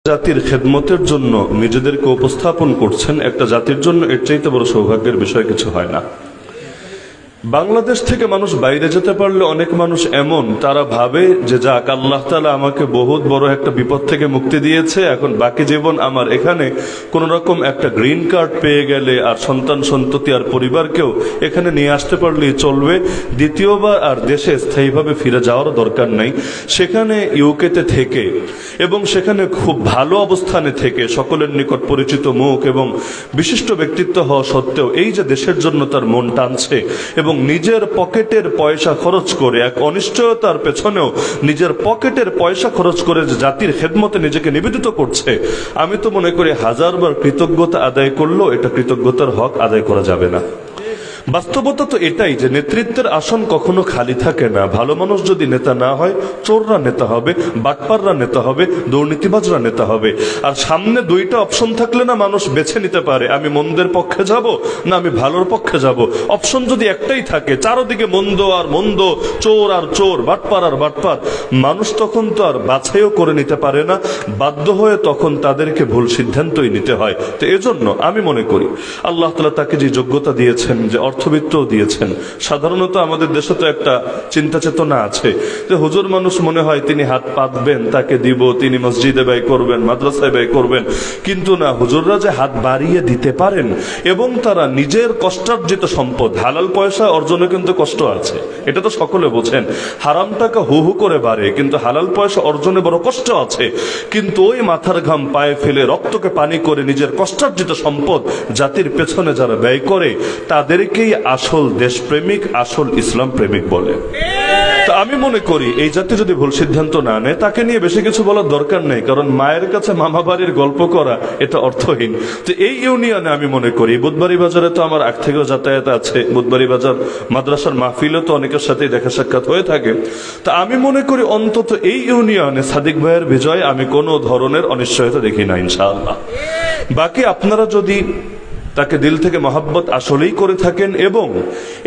জাতির খেদমতের জন্য নিজেদেরকে উপস্থাপন করছেন, একটা জাতির জন্য এর চাইতে বড় সৌভাগ্যের বিষয় কিছু হয় না। বাংলাদেশ থেকে মানুষ বাইরে যেতে পারলে অনেক মানুষ এমন, তারা ভাবে যে যাক, আল্লাহ তাআলা আমাকে বহুত বড় একটা বিপদ থেকে মুক্তি দিয়েছে, এখন বাকি জীবন আমার এখানে কোন রকম একটা গ্রিন কার্ড পেয়ে গেলে আর সন্তান সন্ততি আর পরিবারকেও এখানে নিয়ে আসতে পারলেই চলবে, দ্বিতীয়বার আর দেশে স্থায়ীভাবে ফিরে যাওয়ার দরকার নাই। সেখানে ইউকেতে থেকে এবং সেখানে খুব ভালো অবস্থানে থেকে সকলের নিকট পরিচিত মুখ এবং বিশিষ্ট ব্যক্তিত্ব হওয়া সত্ত্বেও এই যে দেশের জন্য তার মন টানছে এবং নিজের পকেটের পয়সা খরচ করে, এক অনিশ্চয়তার পেছনেও নিজের পকেটের পয়সা খরচ করে যে জাতির খেদমতে নিজেকে নিবেদিত করছে, আমি তো মনে করি হাজারবার কৃতজ্ঞতা আদায় করলেও এটা কৃতজ্ঞতার হক আদায় করা যাবে না। বাস্তবতা তো এটাই যে নেতৃত্বের আসন কখনো খালি থাকে না। ভালো মানুষ যদি নেতা না হয়, চোররা নেতা হবে, বাটপাররা নেতা হবে, দুর্নীতিবাজরা নেতা হবে। আর সামনে দুইটা অপশন থাকলে না মানুষ বেছে নিতে পারে, আমি মন্দের পক্ষে যাব না আমি ভালোর পক্ষে যাব। অপশন যদি একটাই থাকে, চারদিকে মন্দ আর মন্দ, চোর আর চোর, বাটপার আর বাটপার, মানুষ তখন তো আর বাছাইও করে নিতে পারে না, বাধ্য হয়ে তখন তাদেরকে ভুল সিদ্ধান্তই নিতে হয়। তো এজন্য আমি মনে করি আল্লাহ তাআলা তাকে যে যোগ্যতা দিয়েছেন, যে অর্থবিত্তও দিয়েছেন, সাধারণত আমাদের দেশে তো একটা চিন্তা চেতনা আছে যে হুজুর মানুষ মনে হয় তিনি হাত পাতবেন, তাকে দিব, তিনি মসজিদে ব্যয় করবেন, মাদ্রাসায় ব্যয় করবেন, কিন্তু না, হুজুররা যে হাত বাড়িয়ে দিতে পারেন এবং তারা নিজের কষ্টার্জিত সম্পদ, হালাল পয়সা অর্জনে কিন্তু কষ্ট আছে, এটা তো সকলে বোঝেন। হারাম টাকা হু হু করে বাড়ে, কিন্তু হালাল পয়সা অর্জনে বড় কষ্ট আছে। কিন্তু ওই মাথার ঘাম পায়ে ফেলে রক্তকে পানি করে নিজের কষ্টার্জিত সম্পদ জাতির পেছনে যারা ব্যয় করে, তাদেরকেই আসল দেশপ্রেমিক, আসল ইসলাম প্রেমিক বলে। তো আমি মনে করি এই জাতি যদি ভুল সিদ্ধান্ত না নেয়, তাকে নিয়ে বেশি কিছু বলার দরকার নেই, কারণ মায়ের কাছে মামা বাড়ির গল্প করা এটা অর্থহীন। তো এই ইউনিয়নে আমি মনে করি, বুধবাড়ি বাজারে তো আমার আগ থেকেও যাতায়াত আছে, বুধবাড়ি বাজার মাদ্রাসার মাহফিলে তো অনেকের সাথেই দেখা সাক্ষাৎ হয়ে থাকে। তো আমি মনে করি অন্তত এই ইউনিয়নে সাদিক ভাইয়ের বিজয় আমি কোনো ধরনের অনিশ্চয়তা দেখি না ইনশাআল্লাহ। বাকি আপনারা যদি তাকে দিল থেকে মহব্বত আসলেই করে থাকেন এবং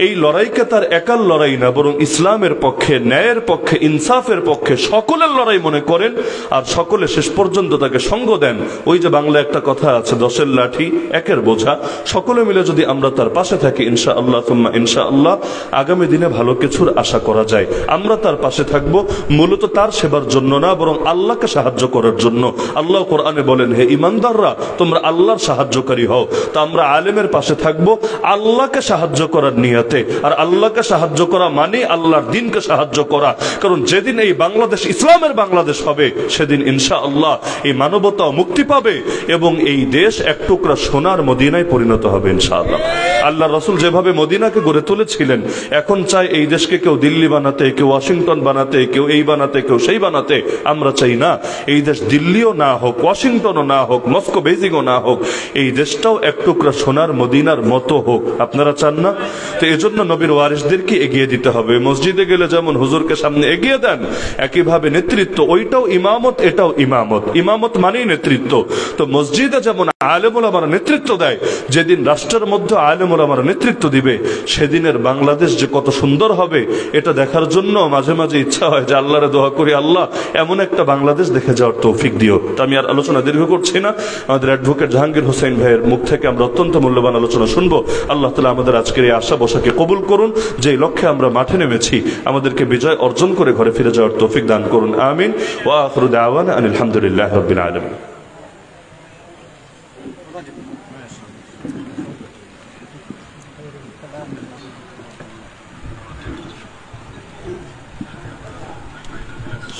এই লড়াইকে তার একার লড়াই না, বরং ইসলামের পক্ষে, ন্যায়ের পক্ষে, ইনসাফের পক্ষে সকলের লড়াই মনে করেন আর সকলে শেষ পর্যন্ত তাকে সঙ্গ দেন, ওই যে বাংলা একটা কথা আছে, 10-এর লাঠি 1-এর বোঝা, সকলে মিলে যদি আমরা তার পাশে থাকি ইনশাআল্লাহ সুম্মা ইনশাআল্লাহ, আগামী দিনে ভালো কিছুর আশা করা যায়। আমরা তার পাশে থাকব মূলত তার সেবার জন্য না, বরং আল্লাহকে সাহায্য করার জন্য। আল্লাহ কোরআনে বলেন, হে ঈমানদাররা, তোমরা আল্লাহর সাহায্যকারী হও। তো আমরা আলেমের পাশে থাকবো আল্লাহকে সাহায্য করার নিয়তে, আর আল্লাহকে সাহায্য করা মানে আল্লাহর দ্বীনকে সাহায্য করা। কারণ যেদিন এই বাংলাদেশ ইসলামের বাংলাদেশ হবে, সেদিন ইনশাআল্লাহ এই মানবতা মুক্তি পাবে এবং এই দেশ এক টুকরা সোনার মদিনায় পরিণত হবে ইনশাআল্লাহ। আল্লাহ রাসূল যেভাবে মদিনাকে গড়ে তুলেছিলেন, এখন চাই এই দেশকে কেউ দিল্লি বানাতে, কেউ ওয়াশিংটন বানাতে, কেউ এই বানাতে, কেউ সেই বানাতে। আমরা চাই না এই দেশ দিল্লিও না হোক, ওয়াশিংটনও না হোক, মস্কো বেজিংও না হোক, এই দেশটাও এক টুকরা সোনার মদিনার মতো হোক। আপনারা চান না? তো এজন্য নবীর ওয়ারিসদেরকে এগিয়ে দিতে হবে। মসজিদে গেলে যেমন হুজুরকে সামনে এগিয়ে দেন, একইভাবে নেতৃত্ব, ওইটাও ইমামত, এটাও ইমামত। ইমামত মানেই নেতৃত্ব। তো মসজিদে যেমন আলেম ওলামারা নেতৃত্ব দেয়, যেদিন রাষ্ট্রের মধ্যে আলেম ওলামারা নেতৃত্ব দিবে, সেদিনের বাংলাদেশ যে কত সুন্দর হবে, এটা দেখার জন্য মাঝে মাঝে ইচ্ছা হয় যে আল্লাহরে দোয়া করি, আল্লাহ এমন একটা বাংলাদেশ দেখে যাওয়ার তৌফিক দিও। তো আমি আর আলোচনা দীর্ঘ করছি না, আমাদের অ্যাডভোকেট জাহাঙ্গীর হোসেন ভাইয়ের মুখ থেকে আমরা অত্যন্ত মূল্যবান আলোচনা শুনবো। আল্লাহ তাআলা আমাদের আজকের এই আশা বসাকে কবুল করুন, যে লক্ষ্যে আমরা মাঠে নেমেছি আমাদেরকে বিজয় অর্জন করে ঘরে ফিরে যাওয়ার তৌফিক দান করুন। আমিন। ওয়া আখিরু দাওয়ানা আনিল হামদুলিল্লাহি রাব্বিল আলামিন।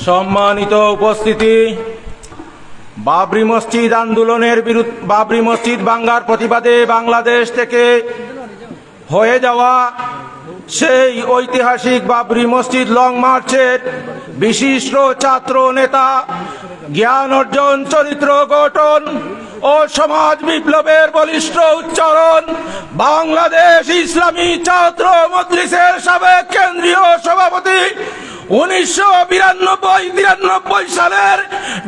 সম্মানিত উপস্থিতি, বাবরি মসজিদ আন্দোলনের বিরুদ্ধে, বাবরি মসজিদ ভাঙ্গার প্রতিবাদে বাংলাদেশ থেকে হয়ে যাওয়া সেই ঐতিহাসিক বাবরি মসজিদ লং মার্চের বিশিষ্ট ছাত্র নেতা, জ্ঞান অর্জন, চরিত্র গঠন ও সমাজ বিপ্লবের বলিষ্ঠ উচ্চারণ, বাংলাদেশ ইসলামী ছাত্র মজলিসের সাবেক কেন্দ্রীয় সভাপতি, 1992-93 সালের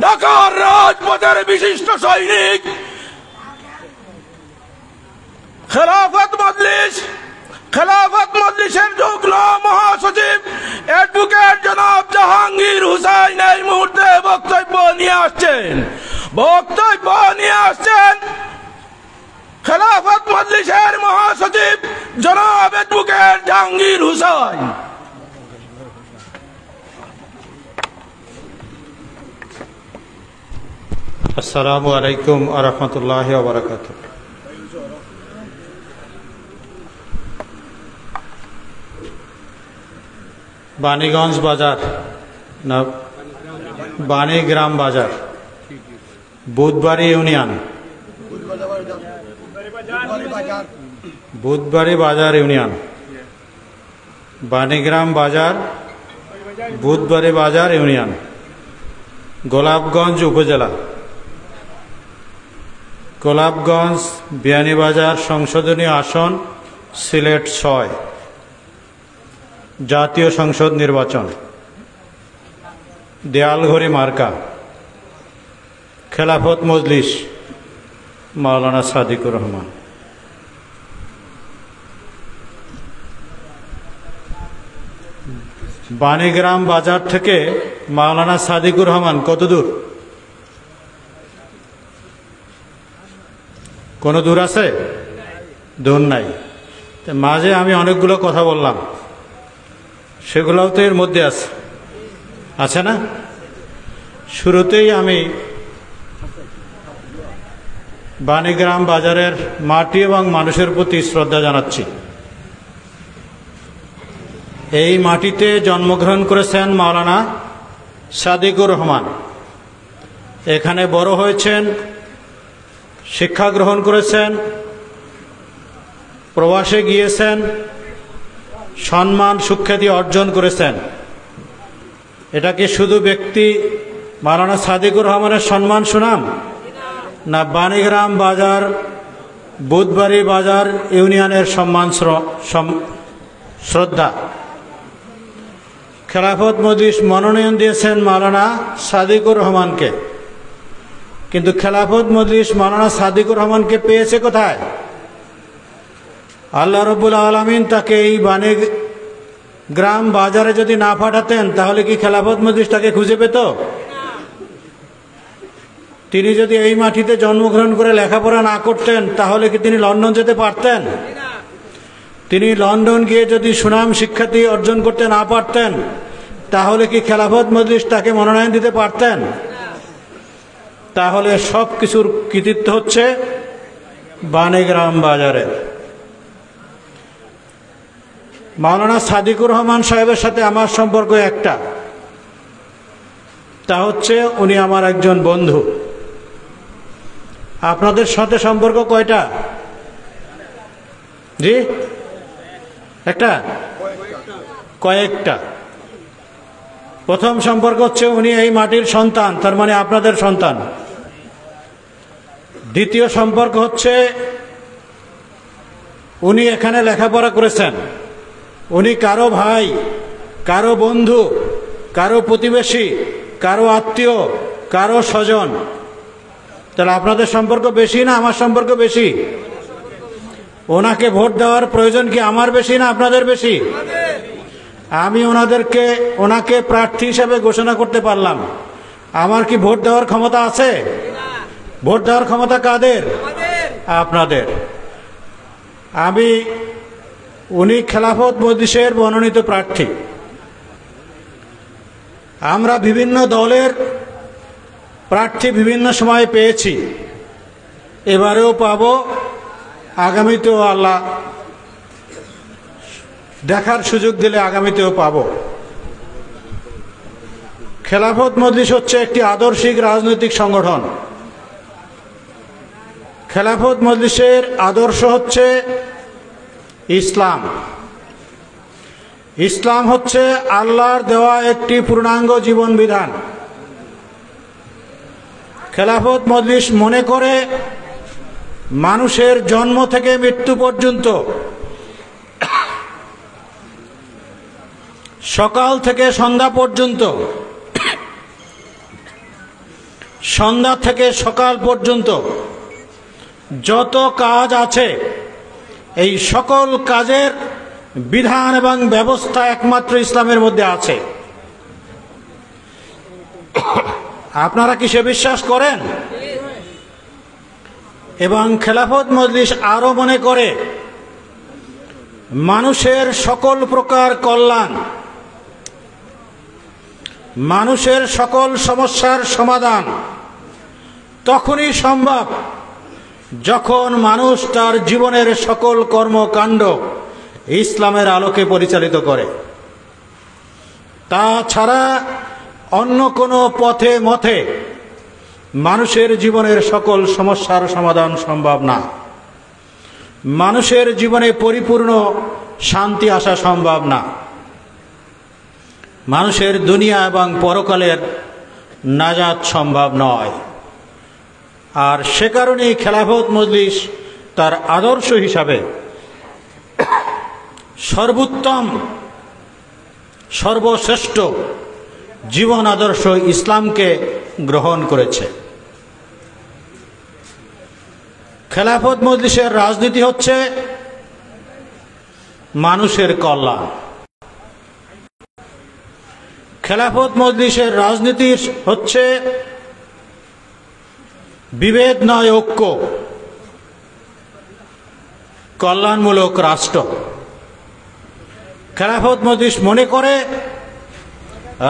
ঢাকার রাজপথের বিশিষ্ট সৈনিক, খেলাফত মজলিস খেলাফত মজলিসের যুগ্ম মহাসচিব অ্যাডভোকেট জনাব জাহাঙ্গীর হুসাইন এই মুহূর্তে বক্তব্য নিয়ে আসছেন খেলাফত মজলিসের মহাসচিব জনাব অ্যাডভোকেট জাহাঙ্গীর হুসাইন। আসসালামু আলাইকুম ওয়া রাহমাতুল্লাহি ওয়া বারাকাতুহু। বাণীগঞ্জ বাজার না বাণীগ্রাম বাজার, বুধবাড়ি ইউনিয়ন, বুধবাড়ি বাজার ইউনিয়ন, বাণীগ্রাম বাজার, বুধবাড়ি বাজার ইউনিয়ন, গোলাপগঞ্জ উপজেলা, গোলাপগঞ্জ বিয়ানীবাজার সংসদীয় আসন, সিলেট ৬, জাতীয় সংসদ নির্বাচন, দেয়ালঘড়ি মার্কা, খেলাফত মজলিস মাওলানা সাদিকুর রহমান। বাণীগ্রাম বাজার থেকে মাওলানা সাদিকুর রহমান কত দূর? কোনো দূর আছে? দূর নাই। মাঝে আমি অনেকগুলো কথা বললাম, সেগুলোও তো এর মধ্যে আছে না? শুরুতেই আমি বাণীগ্রাম বাজারের মাটি এবং মানুষের প্রতি শ্রদ্ধা জানাচ্ছি। এই মাটিতে জন্মগ্রহণ করেছেন মাওলানা সাদিকুর রহমান। এখানে বড় হয়েছেন, শিক্ষা গ্রহণ করেছেন, প্রবাসে গিয়েছেন, সম্মান সুখ্যাতি অর্জন করেছেন। এটা কি শুধু ব্যক্তি মাওলানা সাদিকুর রহমানের সম্মান সুনাম, না বাণীগ্রাম বাজার বুধবাড়ি বাজার ইউনিয়নের সম্মান শ্রদ্ধা? খেলাফত মজলিস মনোনয়ন দিয়েছেন মাওলানা সাদিকুর রহমানকে, কিন্তু খেলাফত মজলিস মাওলানা সাদিকুর রহমানকে পেয়েছে কোথায়? আল্লাহ রব্বুল আলামিন তাকে এই বাণীগ্রাম বাজারে যদি না পাঠাতেন তাহলে কি খেলাফত মজলিস তাকে খুঁজে পেত? তিনি যদি এই মাটিতে জন্মগ্রহণ করে লেখাপড়া না করতেন তাহলে কি তিনি লন্ডন যেতে পারতেন? তিনি লন্ডন গিয়ে যদি সুনাম শিক্ষার্থী অর্জন করতে না পারতেন তাহলে কি খেলাফত মজলিস তাকে মনোনয়ন দিতে পারতেন? তাহলে সব কিছুর কৃতিত্ব হচ্ছে বাণীগ্রাম বাজারের। মাওলানা সাদিকুর রহমান সাহেবের সাথে আমার সম্পর্ক একটা, তা হচ্ছে উনি আমার একজন বন্ধু। আপনাদের সাথে সম্পর্ক কয়টা? জি, একটা? কয়েকটা। প্রথম সম্পর্ক হচ্ছে উনি এই মাটির সন্তান, তার মানে আপনাদের সন্তান। দ্বিতীয় সম্পর্ক হচ্ছে উনি এখানে লেখাপড়া করেছেন। উনি কারো ভাই, কারো বন্ধু, কারো প্রতিবেশী, কারো আত্মীয়, কারো স্বজন। তাহলে আপনাদের সম্পর্ক বেশি না আমার সম্পর্ক বেশি? ওনাকে ভোট দেওয়ার প্রয়োজন কি আমার বেশি না আপনাদের বেশি? আমি ওনাকে প্রার্থী হিসেবে ঘোষণা করতে পারলাম, আমার কি ভোট দেওয়ার ক্ষমতা আছে? ভোট দেওয়ার ক্ষমতা কাদের? আপনাদের। উনি খেলাফত মজলিসের মনোনীত প্রার্থী। আমরা বিভিন্ন দলের প্রার্থী বিভিন্ন সময়ে পেয়েছি, এবারেও পাব, আগামীতেও আল্লাহ দেখার সুযোগ দিলে আগামীতেও পাব। খেলাফত মজলিস হচ্ছে একটি আদর্শিক রাজনৈতিক সংগঠন। খেলাফত মজলিসের আদর্শ হচ্ছে ইসলাম। ইসলাম হচ্ছে আল্লাহর দেওয়া একটি পূর্ণাঙ্গ জীবন বিধান। খেলাফত মজলিস মনে করে মানুষের জন্ম থেকে মৃত্যু পর্যন্ত, সকাল থেকে সন্ধ্যা পর্যন্ত, সন্ধ্যা থেকে সকাল পর্যন্ত যত কাজ আছে এই সকল কাজের বিধান এবং ব্যবস্থা একমাত্র ইসলামের মধ্যে আছে। আপনারা কি সে বিশ্বাস করেন? এবং খেলাফত মজলিস আরো মনে করে মানুষের সকল প্রকার কল্যাণ, মানুষের সকল সমস্যার সমাধান তখনই সম্ভব যখন মানুষ তার জীবনের সকল কর্মকাণ্ড ইসলামের আলোকে পরিচালিত করে। তাছাড়া অন্য কোনো পথে মতে মানুষের জীবনের সকল সমস্যার সমাধান সম্ভব না। মানুষের জীবনে পরিপূর্ণ শান্তি আসা সম্ভব না। মানুষের দুনিয়া এবং পরকালের নাজাত সম্ভব নয়। আর সে কারণেই খেলাফত মজলিস তার আদর্শ হিসাবে সর্বোত্তম সর্বশ্রেষ্ঠ জীবন আদর্শ ইসলামকে গ্রহণ করেছে। খেলাফত মজলিসের রাজনীতি হচ্ছে মানুষের কল্যাণ। খেলাফত মজলিসের রাজনীতি হচ্ছে বিভেদ নয় ঐক্য, কল্যাণমূলক রাষ্ট্র। খেলাফত মজলিস মনে করে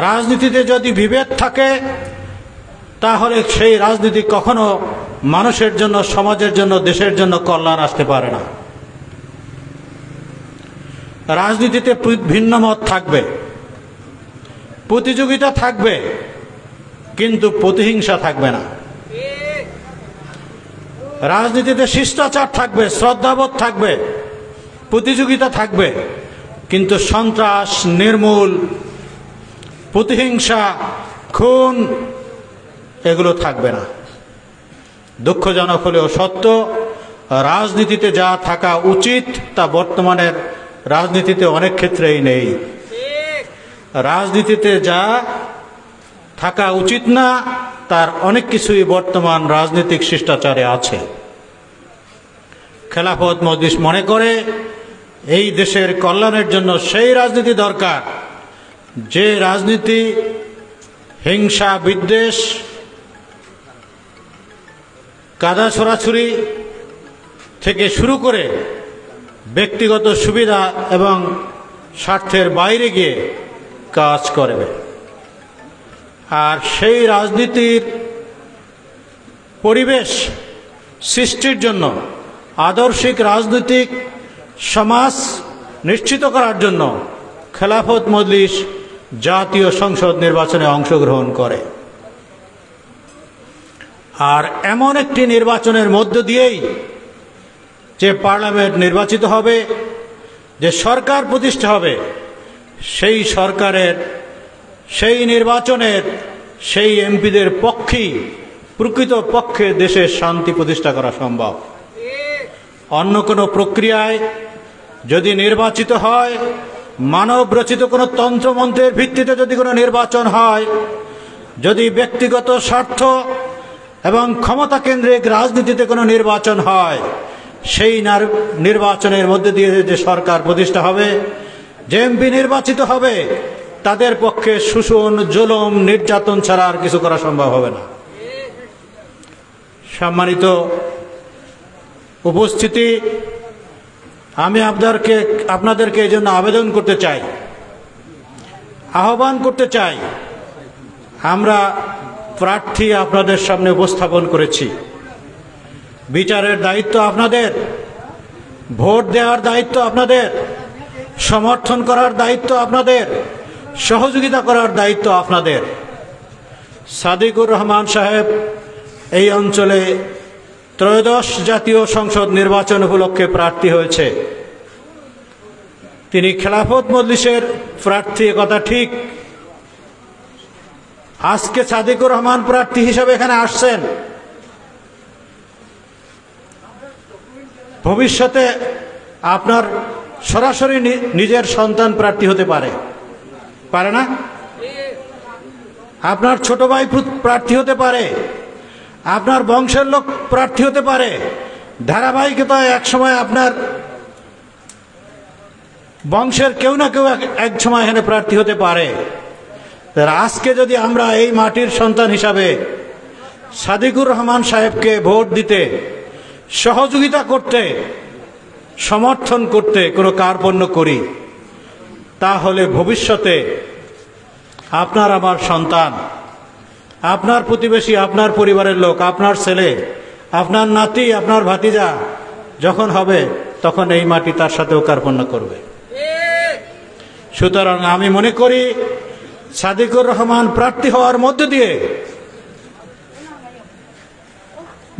রাজনীতিতে যদি বিভেদ থাকে তাহলে সেই রাজনীতি কখনো মানুষের জন্য, সমাজের জন্য, দেশের জন্য কল্যাণ আসতে পারে না। রাজনীতিতে ভিন্ন মত থাকবে, প্রতিযোগিতা থাকবে, কিন্তু প্রতিহিংসা থাকবে না। রাজনীতিতে শিষ্টাচার থাকবে, শ্রদ্ধাবোধ থাকবে, প্রতিযোগিতা থাকবে, কিন্তু সন্ত্রাস, নির্মূল, প্রতিহিংসা, খুন এগুলো থাকবে না। দুঃখজনক হলেও সত্য, রাজনীতিতে যা থাকা উচিত তা বর্তমানের রাজনীতিতে অনেক ক্ষেত্রেই নেই। রাজনীতিতে যা থাকা উচিত না তার অনেক কিছুই বর্তমান রাজনৈতিক শিষ্টাচারে আছে। খেলাফত মজলিস মনে করে এই দেশের কল্যাণের জন্য সেই রাজনীতি দরকার যে রাজনীতি হিংসা, বিদ্বেষ, কাদা ছোড়াছুরি থেকে শুরু করে ব্যক্তিগত সুবিধা এবং স্বার্থের বাইরে গিয়ে কাজ করবে। আর সেই রাজনীতির পরিবেশ সৃষ্টির জন্য, আদর্শিক রাজনৈতিক সমাজ নিশ্চিত করার জন্য খেলাফত মজলিস জাতীয় সংসদ নির্বাচনে অংশগ্রহণ করে। আর এমন একটি নির্বাচনের মধ্য দিয়েই যে পার্লামেন্ট নির্বাচিত হবে, যে সরকার প্রতিষ্ঠা হবে, সেই সরকারের, সেই নির্বাচনের, সেই এমপিদের পক্ষেই প্রকৃত পক্ষে দেশের শান্তি প্রতিষ্ঠা করা সম্ভব। অন্য কোনো প্রক্রিয়ায় যদি নির্বাচিত হয়, মানব রচিত কোনো তন্ত্রমন্ত্রের ভিত্তিতে যদি কোনো নির্বাচন হয়, যদি ব্যক্তিগত স্বার্থ এবং ক্ষমতা কেন্দ্রিক রাজনীতিতে কোনো নির্বাচন হয়, সেই নির্বাচনের মধ্যে দিয়ে যে সরকার প্রতিষ্ঠা হবে, যে এমপি নির্বাচিত হবে, তাদের পক্ষে শোষণ, জুলুম, নির্যাতন ছাড়া আর কিছু করা সম্ভব হবে না। সম্মানিত উপস্থিতি, আমি আপনাদেরকে এই জন্য আবেদন করতে চাই, আহ্বান করতে চাই। আমরা প্রার্থী আপনাদের সামনে উপস্থাপন করেছি। বিচারের দায়িত্ব আপনাদের, ভোট দেওয়ার দায়িত্ব আপনাদের, সমর্থন করার দায়িত্ব আপনাদের, সহযোগিতা করার দায়িত্ব আপনাদের। সাদিকুর রহমান সাহেব এই অঞ্চলে ত্রয়োদশ জাতীয় সংসদ নির্বাচন উপলক্ষে প্রার্থী হয়েছে। তিনি খেলাফত মজলিসের প্রার্থী, কথা ঠিক। আজকে সাদিকুর রহমান প্রার্থী হিসেবে এখানে আসছেন, ভবিষ্যতে আপনার সরাসরি নিজের সন্তান প্রার্থী হতে পারে, পারে না? আপনার ছোট ভাই প্রার্থী হতে পারে, আপনার বংশের লোক প্রার্থী হতে পারে। ধারাবাহিকতা একসময় আপনার বংশের কেউ না কেউ এক সময় এখানে প্রার্থী হতে পারে। আজকে যদি আমরা এই মাটির সন্তান হিসাবে সাদিকুর রহমান সাহেবকে ভোট দিতে, সহযোগিতা করতে, সমর্থন করতে কোনো কার্পণ্য করি, তাহলে ভবিষ্যতে আপনার আমার সন্তান, আপনার প্রতিবেশী, আপনার পরিবারের লোক, আপনার ছেলে, আপনার নাতি, আপনার ভাতিজা যখন হবে, তখন এই মাটি তার সাথেও কার্পণ্য করবে। সুতরাং আমি মনে করি সাদিকুর রহমান প্রার্থী হওয়ার মধ্য দিয়ে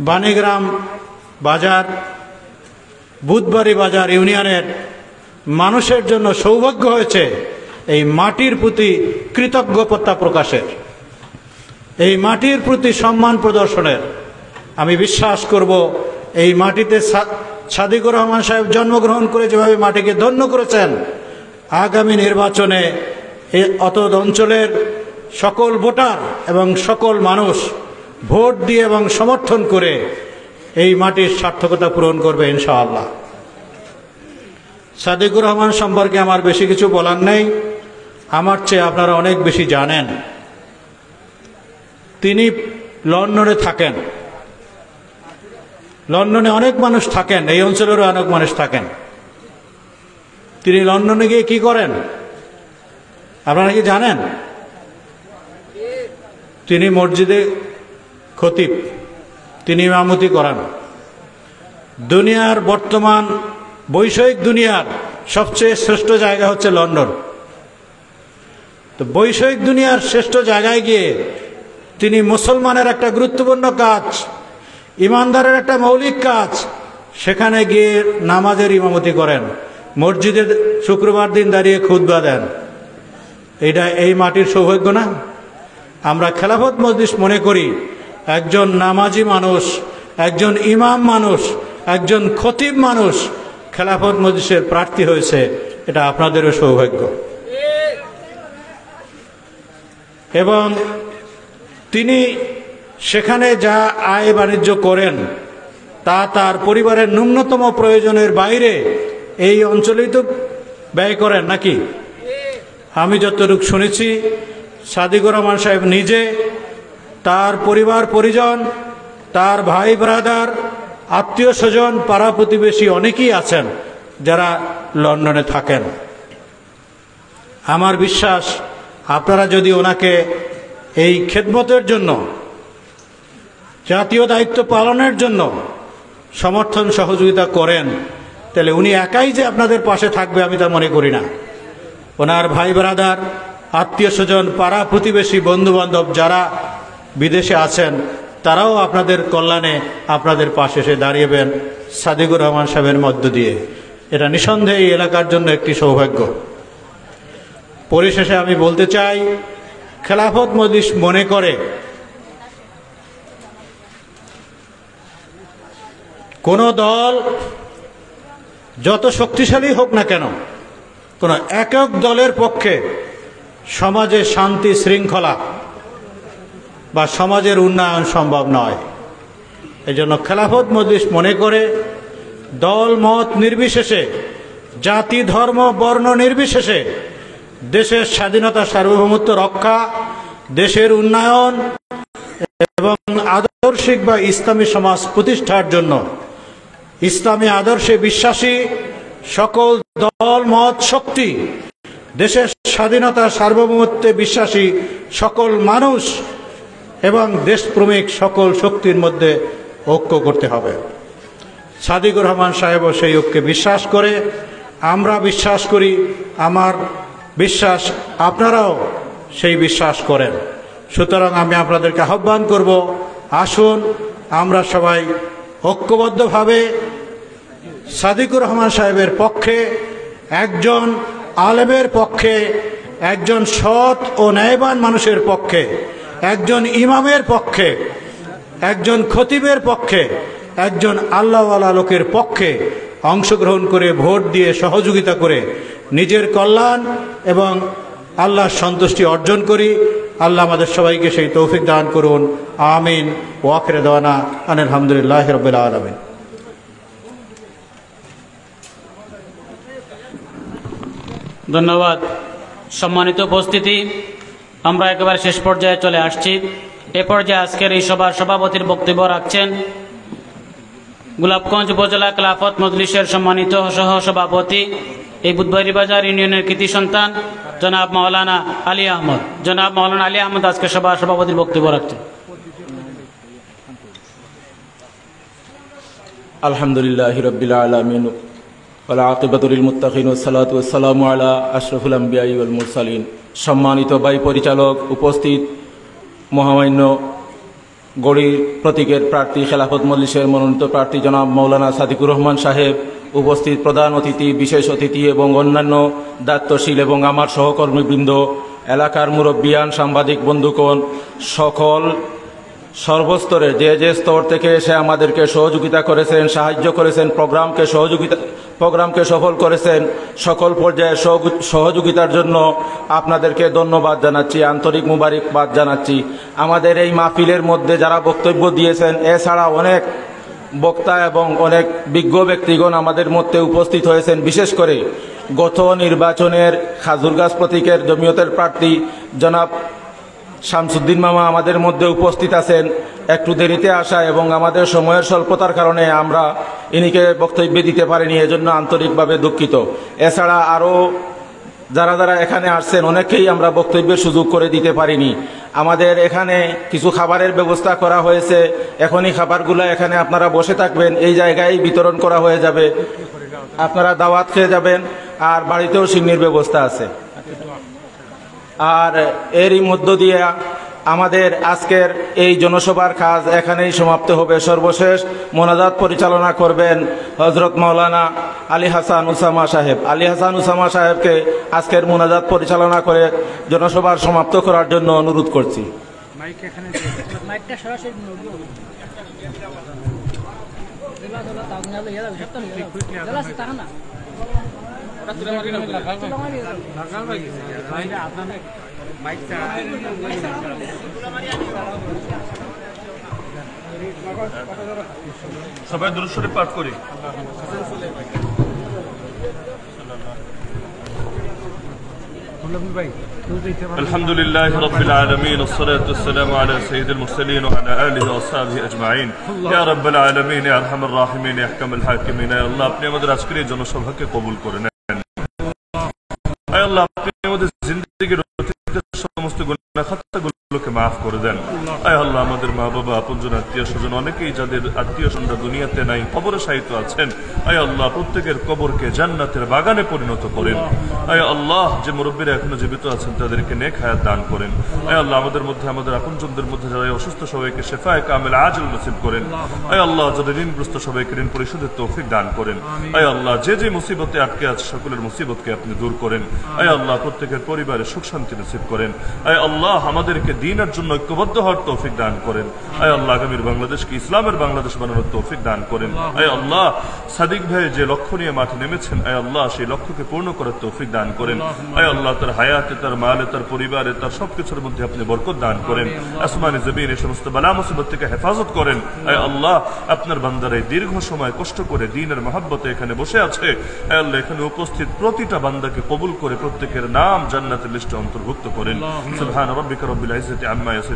বাণীগ্রাম বাজার, বুধবাড়ি বাজার ইউনিয়নের মানুষের জন্য সৌভাগ্য হয়েছে এই মাটির প্রতি কৃতজ্ঞতা প্রকাশের, এই মাটির প্রতি সম্মান প্রদর্শনের। আমি বিশ্বাস করব এই মাটিতে সাদিকুর রহমান সাহেব জন্মগ্রহণ করে যেভাবে মাটিকে ধন্য করেছেন, আগামী নির্বাচনে এই অত অঞ্চলের সকল ভোটার এবং সকল মানুষ ভোট দিয়ে এবং সমর্থন করে এই মাটির সার্থকতা পূরণ করবে ইনশাআল্লাহ। সাদিকুর রহমান সম্পর্কে আমার বেশি কিছু বলার নেই, আমার চেয়ে আপনারা অনেক বেশি জানেন। তিনি লন্ডনে থাকেন, লন্ডনে অনেক মানুষ থাকেন, এই অঞ্চলেরও অনেক মানুষ থাকেন। তিনি লন্ডনে গিয়ে কি করেন আপনারা কি জানেন? তিনি মসজিদে খতিব, তিনি ইমামতি করান। দুনিয়ার বর্তমান বৈষয়িক দুনিয়ার সবচেয়ে শ্রেষ্ঠ জায়গা হচ্ছে লন্ডন। তো বৈষয়িক দুনিয়ার শ্রেষ্ঠ জায়গায় গিয়ে তিনি মুসলমানের একটা গুরুত্বপূর্ণ কাজ, ইমানদারের একটা মৌলিক কাজ, সেখানে গিয়ে নামাজের ইমামতি করেন, মসজিদে শুক্রবার দিন দাঁড়িয়ে খুতবা দেন। এটা এই মাটির সৌভাগ্য না? আমরা খেলাফত মজলিস মনে করি একজন নামাজি মানুষ, একজন ইমাম মানুষ, একজন খতিব মানুষ খেলাফত মজলিসের প্রার্থী হয়েছে, এটা আপনাদেরও সৌভাগ্য। এবং তিনি সেখানে যা আয় বাণিজ্য করেন তা তার পরিবারের ন্যূনতম প্রয়োজনের বাইরে এই অঞ্চলেই তো ব্যয় করেন নাকি? আমি যতটুকু শুনেছি সাদিকুর রহমান সাহেব নিজে, তার পরিবার পরিজন, তার ভাই ব্রাদার, আত্মীয় স্বজন, পাড়া প্রতিবেশী অনেকেই আছেন যারা লন্ডনে থাকেন। আমার বিশ্বাস আপনারা যদি ওনাকে এই খেদমতের জন্য, জাতীয় দায়িত্ব পালনের জন্য সমর্থন সহযোগিতা করেন, তাহলে উনি একাই যে আপনাদের পাশে থাকবে আমি তা মনে করি না। ওনার ভাই ব্রাদার, আত্মীয় স্বজন, পাড়া প্রতিবেশী, বন্ধুবান্ধব যারা বিদেশে আছেন তারাও আপনাদের কল্যাণে আপনাদের পাশে এসে দাঁড়িয়েবেন সাদিকুর রহমান সাহেবের মধ্য দিয়ে। এটা নিঃসন্দেহে এই এলাকার জন্য একটি সৌভাগ্য। পরিশেষে আমি বলতে চাই, খেলাফত মজলিস মনে করে কোন দল যত শক্তিশালী হোক না কেন, কোন একক দলের পক্ষে সমাজে শান্তি শৃঙ্খলা বা সমাজের উন্নয়ন সম্ভব নয়। এজন্য খেলাফত মজলিস মনে করে দল মত নির্বিশেষে, জাতি ধর্ম বর্ণ নির্বিশেষে দেশের স্বাধীনতা সার্বভৌমত্ব রক্ষা, দেশের উন্নয়ন এবং আদর্শিক বা ইসলামী সমাজ প্রতিষ্ঠার জন্য ইসলামী আদর্শে বিশ্বাসী সকল দল মত শক্তি, দেশের স্বাধীনতা সার্বভৌমত্বে বিশ্বাসী সকল মানুষ এবং দেশপ্রেমিক সকল শক্তির মধ্যে ঐক্য করতে হবে। সাদিকুর রহমান সাহেবও সেই ঐক্যে বিশ্বাস করে, আমরা বিশ্বাস করি, আমার বিশ্বাস আপনারাও সেই বিশ্বাস করেন। সুতরাং আমি আপনাদেরকে আহ্বান করব, আসুন আমরা সবাই ঐক্যবদ্ধভাবে সাদিকুর রহমান সাহেবের পক্ষে, একজন আলেমের পক্ষে, একজন সৎ ও ন্যায়বান মানুষের পক্ষে, একজন ইমামের পক্ষে, একজন খতিবের পক্ষে, একজন আল্লাহওয়ালা লোকের পক্ষে অংশগ্রহণ করে ভোট দিয়ে সহযোগিতা করে নিজের কল্যাণ এবং আল্লাহর সন্তুষ্টি অর্জন করি। আল্লাহ আমাদের সবাইকে সেই তৌফিক দান করুন। আমিন। ওয়া আখিরু দাওয়ানা আলহামদুলিল্লাহি রাব্বিল আলামিন। ধন্যবাদ। সম্মানিত উপস্থিতি, আমরা একেবারে শেষ পর্যায়ে চলে আসছি। এ পর্যায়ে আজকের এই সভার সভাপতির বক্তব্য রাখছেন গোলাপগঞ্জ উপজেলা খেলাফত মজলিসের সম্মানিত সহ সভাপতি, এই বুধবাড়ি বাজার ইউনিয়নের কৃতি সন্তান জনাব মাওলানা আলী আহমদ। জনাব মাওলানা আলী আহমদ আজকে সভার সভাপতির বক্তব্য রাখছেন। আলহামদুলিল্লাহি রাব্বিল আলামিন ওয়াল আকিবাতু লিল মুত্তাকিন ওয়াস সালাতু ওয়াস সালামু আলা আশরাফিল আমবিয়া ওয়াল মুরসালিন। সম্মানিত ভাই পরিচালক, উপস্থিত মহামান্য গড়ির প্রতীকের প্রার্থী, খেলাফত মজলিসের মনোনীত প্রার্থী জনাব মৌলানা সাদিকুর রহমান সাহেব, উপস্থিত প্রধান অতিথি, বিশেষ অতিথি এবং অন্যান্য দায়িত্বশীল এবং আমার সহকর্মীবৃন্দ, এলাকার মুরব্বিয়ান, সাংবাদিক বন্ধুগণ, সকল সর্বস্তরের যে স্তর থেকে এসে আমাদেরকে সহযোগিতা করেছেন, সাহায্য করেছেন, প্রোগ্রামকে সফল করেছেন, সকল পর্যায়ে সহযোগিতার জন্য আপনাদেরকে ধন্যবাদ জানাচ্ছি, আন্তরিক মুবারকবাদ জানাচ্ছি। আমাদের এই মাহফিলের মধ্যে যারা বক্তব্য দিয়েছেন, এছাড়া অনেক বক্তা এবং অনেক বিজ্ঞ ব্যক্তিগণ আমাদের মধ্যে উপস্থিত হয়েছেন। বিশেষ করে গত নির্বাচনের খাজুরগাছ প্রতীকের জমিয়তের প্রার্থী জনাব শামসুদ্দিন মামা আমাদের মধ্যে উপস্থিত আছেন। একটু দেরিতে আসা এবং আমাদের সময়ের স্বল্পতার কারণে আমরা ইনিকে বক্তব্য দিতে পারিনি, এজন্য আন্তরিকভাবে দুঃখিত। এছাড়া আরও যারা এখানে আসছেন অনেকেই আমরা বক্তব্যের সুযোগ করে দিতে পারিনি। আমাদের এখানে কিছু খাবারের ব্যবস্থা করা হয়েছে, এখনই খাবারগুলো এখানে আপনারা বসে থাকবেন, এই জায়গায় বিতরণ করা হয়ে যাবে, আপনারা দাওয়াত খেয়ে যাবেন। আর বাড়িতেও সিন্নির ব্যবস্থা আছে। আর এরই মধ্য দিয়ে আমাদের আজকের এই জনসভার কাজ এখানেই সমাপ্ত হবে। সর্বশেষ মোনাজাত পরিচালনা করবেন হযরত মাওলানা আলী হাসান উসামা সাহেব। আলী হাসান উসামা সাহেবকে আজকের মোনাজাত পরিচালনা করে জনসভার সমাপ্ত করার জন্য অনুরোধ করছি। সবাই দুরূদ শরীফ পাঠ করি। আলহামদুলিল্লাহি রাব্বিল আলামিন والصلاه والسلام على سيد المرسلين وعلى اله واصحابه اجمعين يا رب العالمين يا ارحم الراحمين يا احكم الحاكمين। يا আল্লাহ, আপনি আমাদের আজকের এই জনসভাকে কবুল করে নেন। আয় আল্লাহ, আপনি আমাদের জিন্দেগির সমস্ত গুনাহ খাতাগুলোকে মাফ করে দেন। আয় আল্লাহ, আমাদের মা বাবা, আপনজন, আত্মীয় স্বজন অনেকেই যাদের আত্মীয় স্বজনরা দুনিয়াতে নাই, কবরে শায়িত আছেন, আয় আল্লাহ প্রত্যেকের কবরকে জান্নাতের বাগানে পরিণত করেন। আয় আল্লাহ, যে মুরব্বীরা এখনো জীবিত আছেন তাদেরকে নেক হায়াত দান করেন। আয় আল্লাহ, আমাদের মধ্যে, আমাদের আপনজনদের মধ্যে যারা অসুস্থ সবাইকে শেফায়ে কামিল আজল নসিব করেন। আয় আল্লাহ, যারা ঋণগ্রস্ত সবাইকে ঋণ পরিশোধের তৌফিক দান করেন। আয় আল্লাহ, যে মুসিবতে আটকে আছে সকলের মুসিবতকে আপনি দূর করেন। আয় আল্লাহ, প্রত্যেকের পরিবারে সুখ শান্তি নসিব করেন। আয় আল্লাহ, আমাদেরকে দ্বীনের জন্য ঐক্যবদ্ধ হওয়ার তৌফিক দান করেন। আয় আল্লাহ, আগামীর বাংলাদেশকে ইসলামের বাংলাদেশ বানানোর তৌফিক দান করেন। আয় আল্লাহ, সাদিক ভাই যে লক্ষ্য নিয়ে মাঠে নেমেছেন, আয় আল্লাহ সেই লক্ষ্যকে পূর্ণ করার তৌফিক দান করেন। আয় আল্লাহ, তার হায়াতে, তার মালে, তার পরিবারে, তার সবকিছুর মধ্যে আপনি বরকত দান করেন। আসমানে জমিন এই সমস্ত বালা মুসিবত থেকে হেফাজত করেন। আয় আল্লাহ, আপনার বান্দারা এই দীর্ঘ সময় কষ্ট করে দ্বীনের মহব্বতে এখানে বসে আছে। আয় আল্লাহ, এখানে উপস্থিত প্রতিটা বান্দাকে কবুল করে প্রত্যেকের নাম জান্নাতের লিস্টে অন্তর্ভুক্ত করেন। সুবহান রাব্বিকা রাব্বিল ইজ্জাতি আম্মা ইয়াসিফুন।